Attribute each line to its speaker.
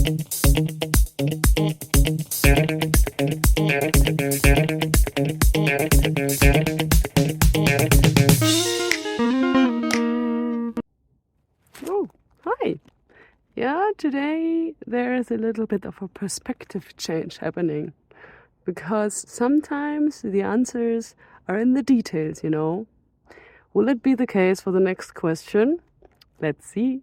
Speaker 1: Oh, hi. Yeah, today there is a little bit of a perspective change happening because sometimes the answers are in the details, you know. Will it be the case for the next question? Let's see.